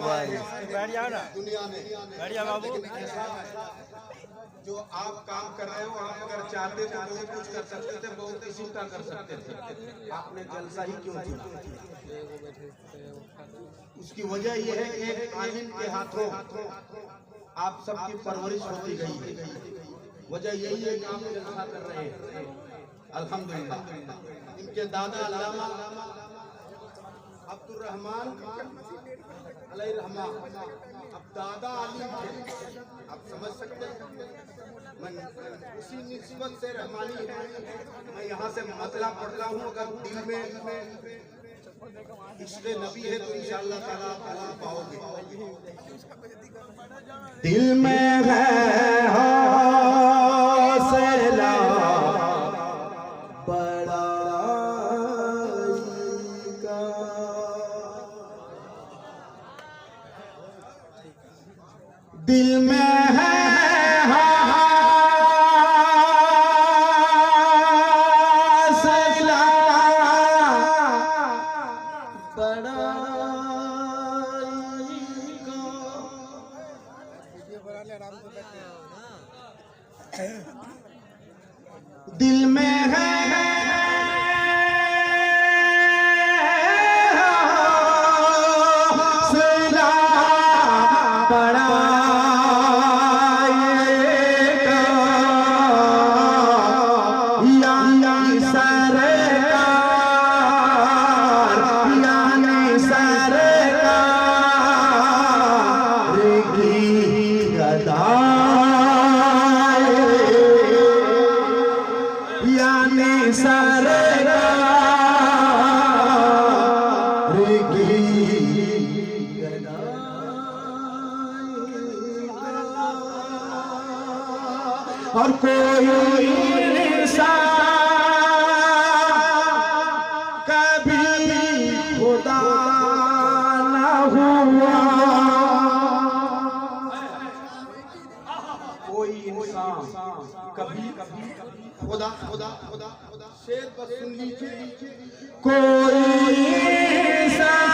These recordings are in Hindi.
बैठ जाओ ना दुनिया ने बैठ जाओ बाबू। जो आप काम कर रहे हो, आप अगर चाहते तो बहुत कुछ कर सकते थे, बहुत किसी का कर सकते थे। आपने जलसा ही क्यों चुना? उसकी वजह यह है कि एक आलिम के हाथों आप सबकी परवरिश होती गई है। वजह यही है कि आप जलसा कर रहे हैं। अल्हम्दुलिल्लाह। इनके दादा अल्लामा अब्दुल रहमान अलैहिर्रहमान अब दादा आलिम थे, आप समझ सकते हैं। मैं उसी निस्बत से रहमानी है, मैं यहाँ से मतला पढ़ता हूँ। अगर दिल में इश्क़े नबी है तो इंशाअल्लाह ताला आप पाओगे। दिल में है हौसला बड़ाई का, दिल में है हौसला बड़ाई का, दिल में है हौसला बड़ाई का, यानी सरकार, यानी सरकार की गदाई, यानी सरकार की गदाई। और कोई इंसान कभी खुदा न हुआ, कोई इंसान कभी खुदा खुदा खुदा खुदा शेर पर सुन लीजिए। कोई इंसान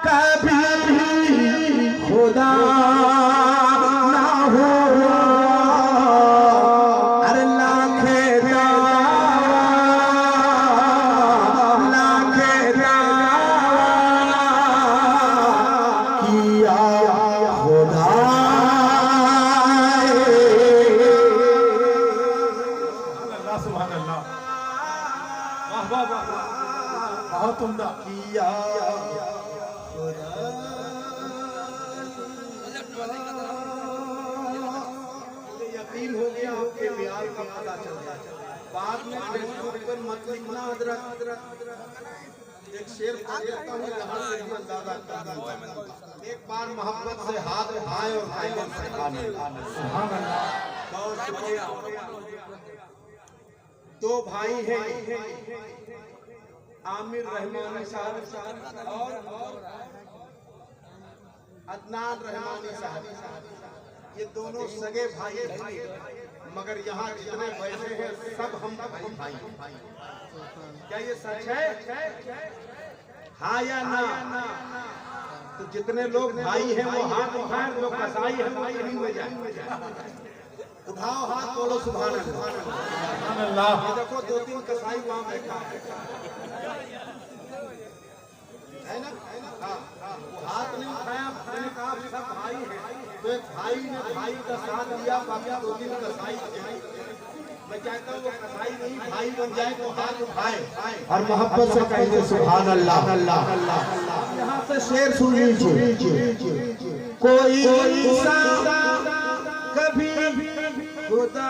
कभी खुदा न हुआ, अरे लाखे किया खुदा, बहुत उम्दा किया यकीन हो गया आपके प्यार का पता चल गया। बाद में फेसबुक पर मत लिखना हजरत, एक शेर पढ़ देता हूँ यहाँ से भी अंदाजा करना। एक बार मोहब्बत से हाथ उठाए और खाने से खाने। बहुत शुक्रिया। दो भाई हैं, आमिर रहमानी साहब और अदनान रहमानी साहब। ये दोनों सगे भाई हैं, मगर यहाँ जितने बैठे हैं सब हम भाई। क्या ये सच है? हाँ या ना? तो जितने लोग भाई हैं वो हाथ उठाएं, जो कसाई है वो कहीं में जाए। उठाओ हाथ, बोलो सुभान अल्लाह। ये देखो दो तीन कसाई वहां बैठा है ना? हाँ, वो हाथ नहीं उठाया, मैंने कहा सब भाई है। तो एक भाई ने भाई का साथ दिया, बाकी दो तीन कसाई थे। मैं कहता हूँ वो कसाई नहीं भाई बन जाए तो हाथ उठाए और मोहब्बत से कहेंगे सुभान अल्लाह अल्लाह अल्लाह। यहाँ से शेर सुन लीजिए। कोई इंसान कभी खुदा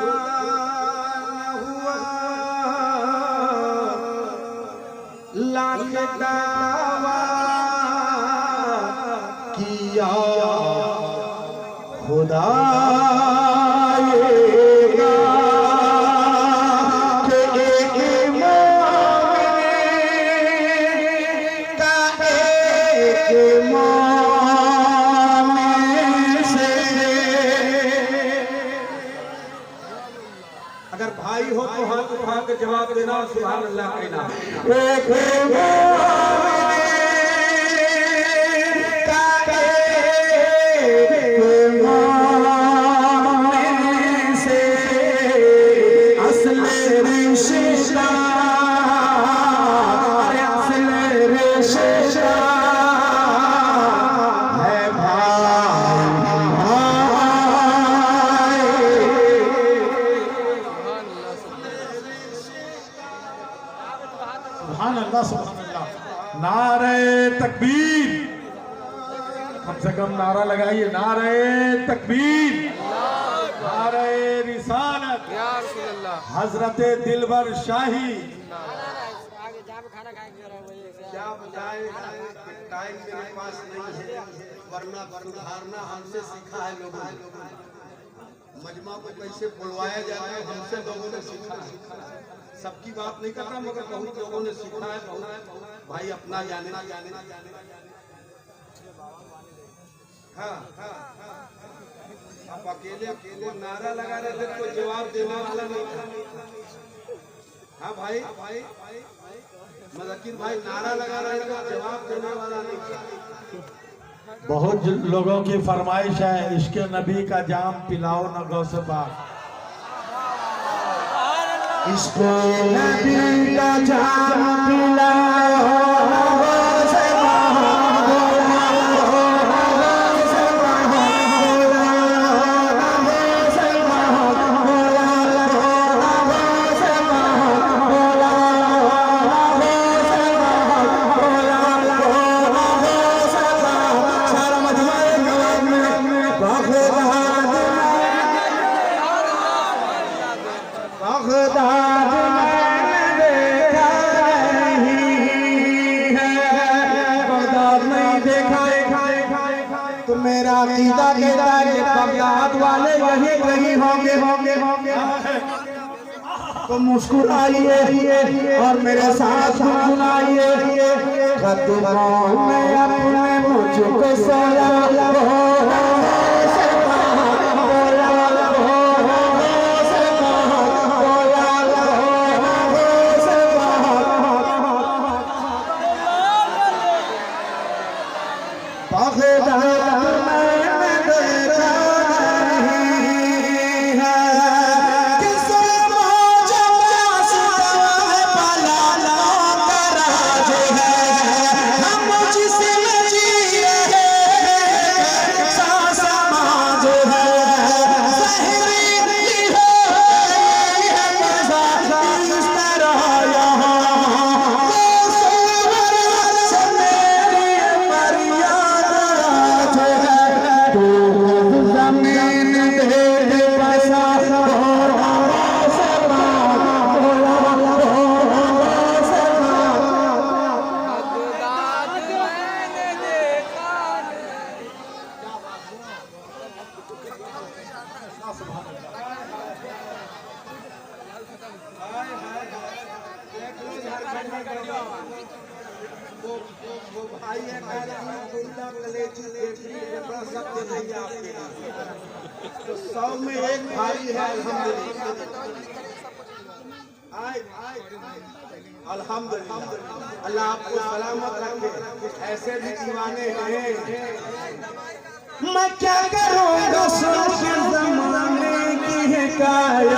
न हुआ, लाख दावा किया खुदा अगर भाई हो तो हाथ उठा के जवाब देना सुभान अल्लाह कहना। एक तकबीर, कम से कम नारा लगाइए, नारे तकबीर, नारे रिसालत, हजरत दिलबर शाही। क्या बताए, टाइम मेरे पास नहीं है, वरना सुधारना हमसे सीखा है लोगों ने। मजमा को कैसे बुलवाया जाता है हमसे लोगों ने सीखा है। सबकी बात नहीं करता मगर बहुत लोगों ने सीखा है। भाई अपना जाने ना जाने। हाँ आप अकेले नारा लगा रहे थे, कोई जवाब देने वाला नहीं था। हाँ भाई मज़ाकिर भाई नारा लगा रहे थे, जवाब देने वाला नहीं था। बहुत लोगों की फरमाइश है, इश्क नबी का जाम पिलाओ न गौसे पाक। इश्क नबी का जाम पिलाओ गौसे पाक। तो मेरा अकीदा कहता है कि बगदाद वाले यही होंगे। तो मुस्कुराइए और मेरे साथ गुनगुनाइए, कदमों में अपने मुझको सोया वो भाई है तो 100 में एक भाई है। अल्हम्दुलिल्लाह अल्लाह आपको सलामत रखे। ऐसे भी दीवाने हैं। मैं क्या करूँगा सोच ज़माने की हिकायत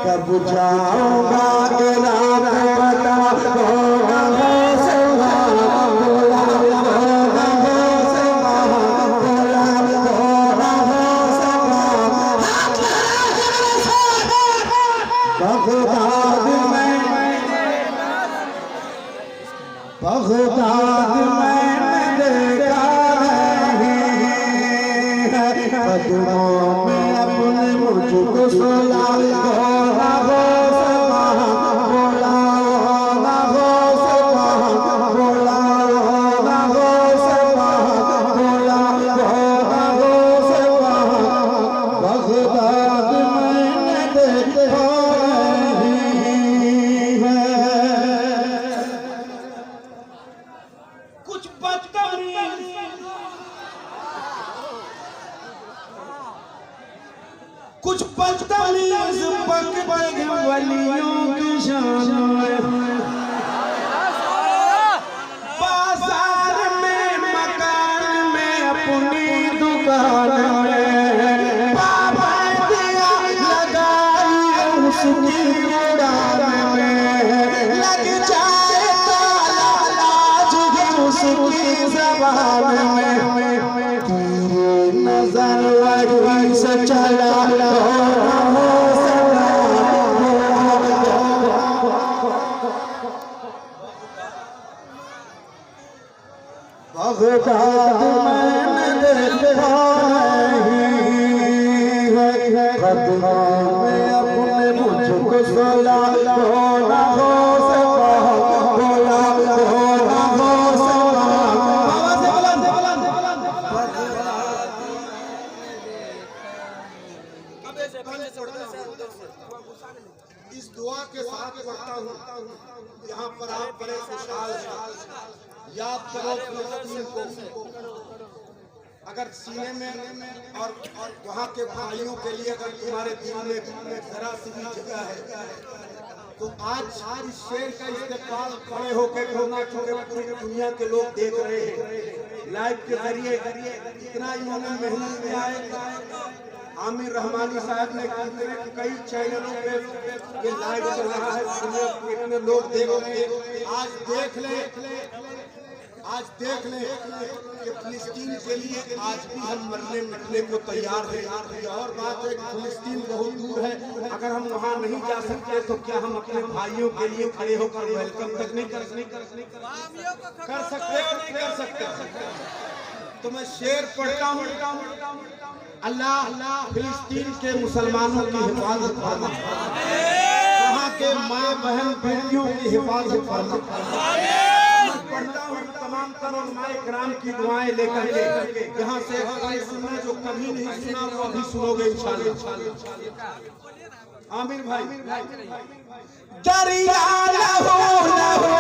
कब जाऊंगा बगदाद मैंने देखा कदमों में अपने मुझको सोया कुछ बदतमीज पकड़े वलियों की शान में बाजार में मकान में अपनी दुकान में पाबंदियां लगाई उसकी की उड़ान में लग जाए ताला लाज है उसकी ज़बान में तेरी नजर वही से चला बगदाद मैंने देखा नहीं है कदमों में अपने मुझको सुला बोला हो से बोला बोला हो से बाबा से बुलंद इस दुआ के साथ पढ़ता हूँ यहाँ पर आप बड़े खुशहाल याद करो फिलिस्तीन को। अगर सीने में और वहाँ के भाइयों के लिए अगर तुम्हारे दिल में जरा सी भी जगह है तो आज इस शेर का इस्तेमाल खड़े होकर करना, क्योंकि पूरी दुनिया के लोग देख रहे हैं लाइव के जरिए। इतना इन्होंने मेहनत किया है। आमिर रहमानी साहब ने कई चैनलों पे ये लाइव चल रहा है, इतने लोग देख रहे हैं। आज देख ले कि फिलिस्तीन के लिए आज भी हम मरने मिटने को तैयार हैं। और बात है फिलिस्तीन बहुत दूर है, अगर हम वहाँ नहीं जा सकते तो क्या हम अपने भाइयों के लिए खड़े होकर वेलकम तक नहीं कर सकते? तो मैं शेर पढ़ता हूँ, अल्लाह फिलिस्तीन के मुसलमानों की हिफाजत फरमा, वहाँ के माँ बहन बेटियों की हिफाजत फरमा। पढ़ता हूँ तमाम उलमाए किराम की दुआएं लेकर के, यहाँ से सुनना जो कभी नहीं सुना वो अभी सुनोगे इंशाअल्लाह। आमिर भाई दरिया लहो लहो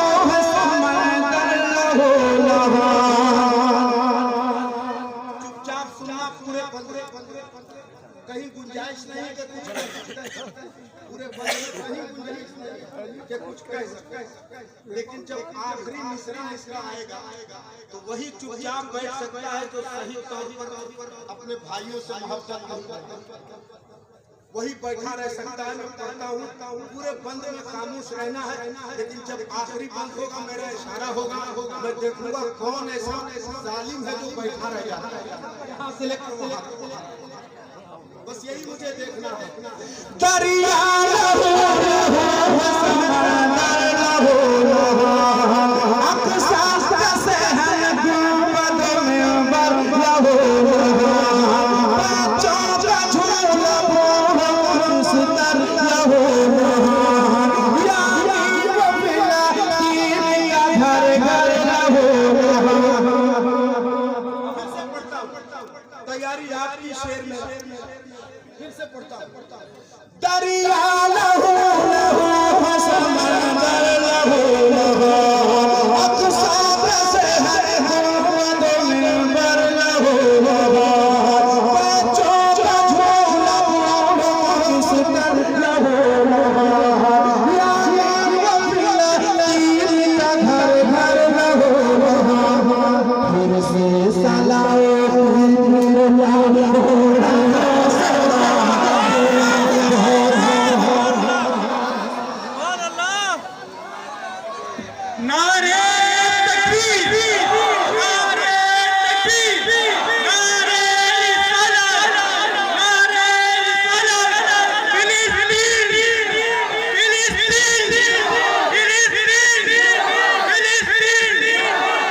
समंदर लहो लहो, चुपचाप सुनना पूरे कहीं गुंजाइश नहीं कि कुछ पूरे कहीं गुंजाइश नहीं कि कुछ कह सकते, लेकिन जब आखिरी मिसरा इसका आएगा तो वही चुपचाप बैठ सकता है जो सही तौर पर अपने भाइयों से मोहब्बत नहीं करता, वही बैठा रह सकता है। मैं पढ़ता हूँ पूरे बंद में खामोश रहना है, लेकिन जब आखिरी बंद होगा मेरा इशारा होगा, मैं देखूंगा कौन ऐसा जालिम है जो बैठा रह जाता है यहाँ से लेकर वहाँ, बस यही मुझे देखना है। दरिया लहो लहो समंदर लहो लहो, अक़सा का शहर गुंबद मिंबर लहो लहो, बच्चों का झूला बिस्तर लहो लहो, यानी वो फिलिस्तीन का घर घर लहो लहो। तैयारी आपकी शेर में फिर से पढ़ता हूँ। दरिया लहो लहो समंदर लहो लहो, अक़सा का शहर गुंबद मिंबर लहो लहो, बच्चों का झूला बिस्तर लहो लहो, यानी वो फिलिस्तीन का घर घर लहो लहो। फिर से सलाम नारे तकबीर, नारे तकबीर, नारे रिसालत, नारे रिसालत, फिलिस्तीन, फिलिस्तीन, फिलिस्तीन, फिलिस्तीन,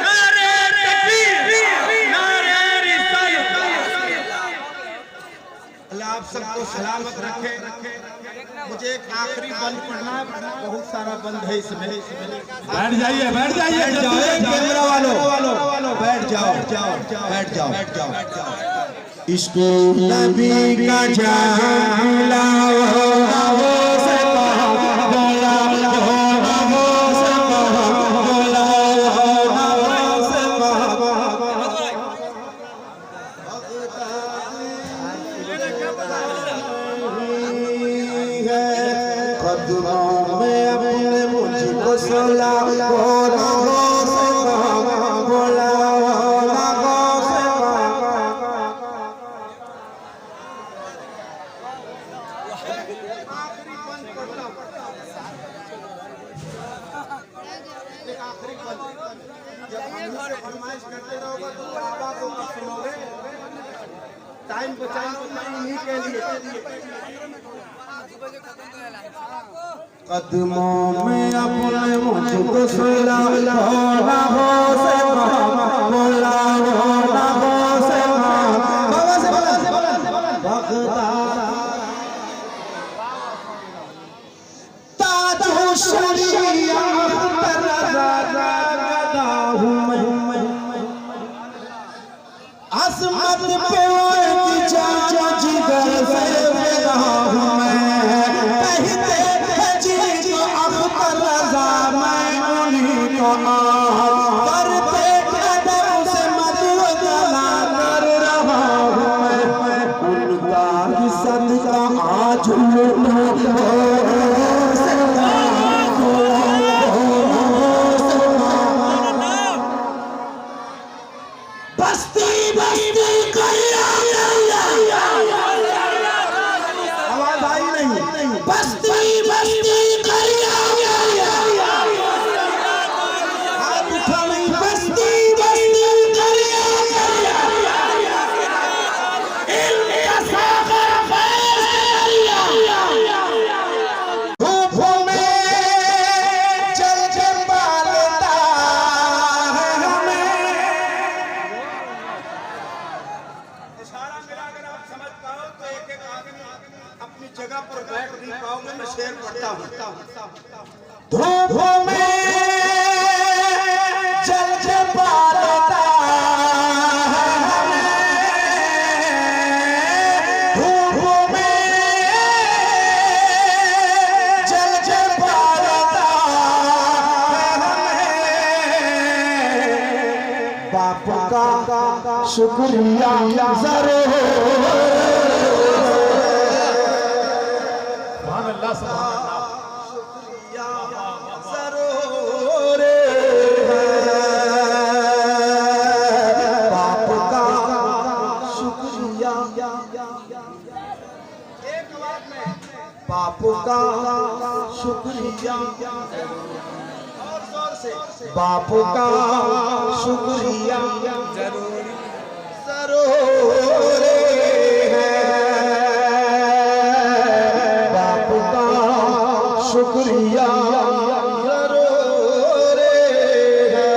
नारे तकबीर, नारे रिसालत। अल्लाह आप सबको सलामत रखे। मुझे एक आखिरी बंद पढ़ना है, बहुत सारा बंद है इसमें। बैठ जाइए कैमरा वालों बैठ जाओ बैठ जाओ। इसको नबी का जाला से कदमों में अपने मुझको सुला बोला बोला आखिरी बंद पढ़ता हूँ। ऐसे फरमाइश करते रहोगे तो बाबा को कब सुनोगे? टाइम बचाना इन्हीं के लिए। कदमों में अपने मुझको सुला ना हो से बोला ना हो से बाबा से बोला बगदाद ताजो शरिया तरजा गदा हूँ मैं आसमत पे की जाजा जिगर से मेरा हूँ मैं कहते हैं जी को अख्तर रजा मैं उन्हीं को करते कदम से मदुदला कर रहा हूँ मैं उनका ही सदका आज बस्ती बस्ती आवाज आई नहीं बस्ती बस्ती हाथ उठा नहीं बस्ती बस्ती धूपों में जल जल पालता है हमें इशारा मिलाकर आप समझ पाओ तो एक एक आदमी अपनी जगह पर बैठ नहीं पाओगे। मैं शेर पढ़ता हूँ। धूपों में जल जल पालता है हमें धूपों में जल जल पालता है हमें बाप का शुक्रिया जरूर जरूर बाप का शुक्रिया एक बात में बाप का शुक्रिया और जोर से बाप का शुक्रिया जरूर है बाप का शुक्रिया जरूर है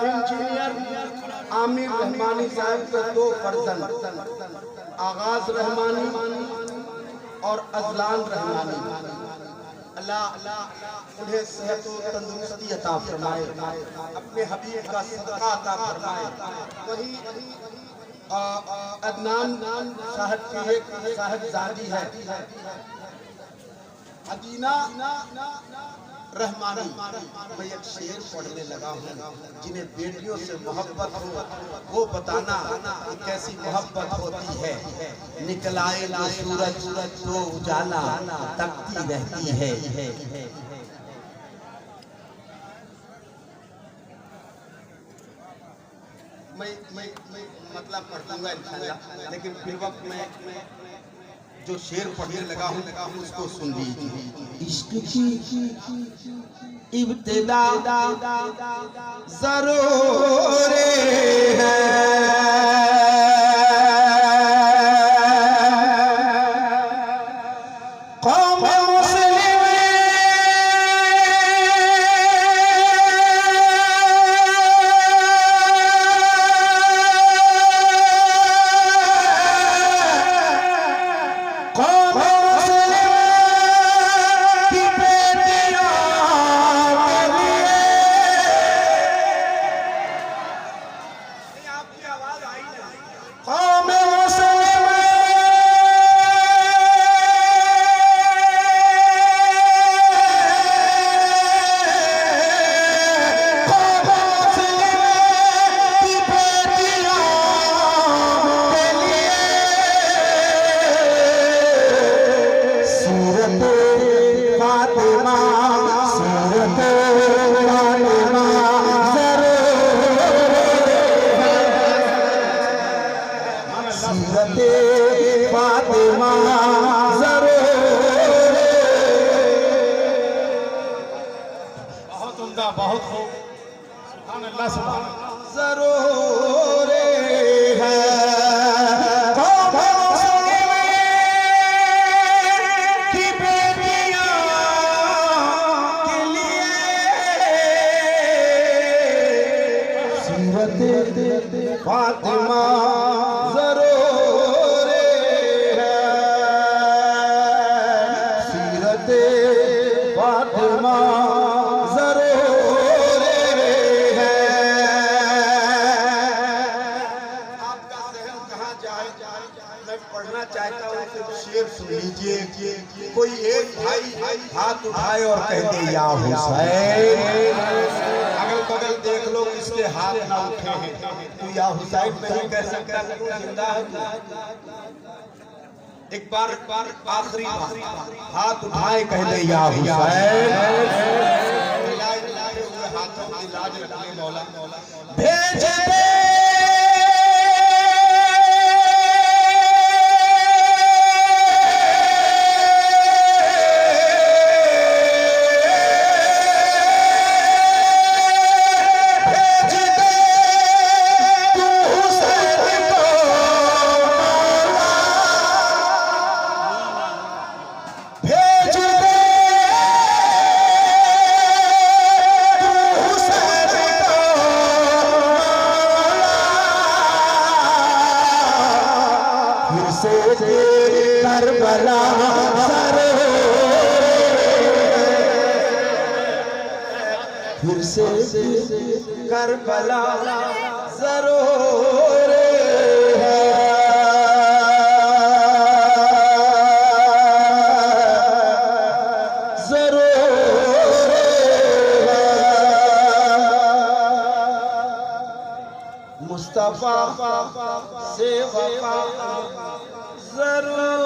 इंजीनियर आमिर रहमानी साहब के दो फर्जंद आगाज रहमानी और अजलान रहमानी अल्लाह उन्हें सेहत और तंदुरुस्ती अता फरमाए, अपने हबीब का सदका अता फरमाए। वही अदनान साहब की एक साहबजादी है अदीना रहमानी। मैं एक शेर पढ़ने लगा हूँ। जिन्हें बेटियों से मोहब्बत हो वो बताना कि कैसी मोहब्बत होती है। निकलाए ना सूरज तो उजाला तकती रहती है। मैं मतलब पढ़ दूंगा इंशाअल्लाह, लेकिन फिर वक्त में जो शेर पढ़ने लगा हूँ उसको सुन लीजिए। इश्क की इब्तिदा जरूर है कौम मुस्लिम कौम मुस्लिम की बेटियों के लिए आपकी आवाज आई नहीं। लीजिए कोई एक भाई हाथ उठाए और कहते या हुसैन। अगल बगल देख लो किसके हाथ ना उठे हैं तो या हुसैन नहीं कह सकता जिंदा है। एक बार आखिरी हाथ उठाए कह दे या हुसैन। हाथों की लाज रखने मौला भेज दे करबला फिर से करबला जरूर है। मुस्तफा से वफा जरूर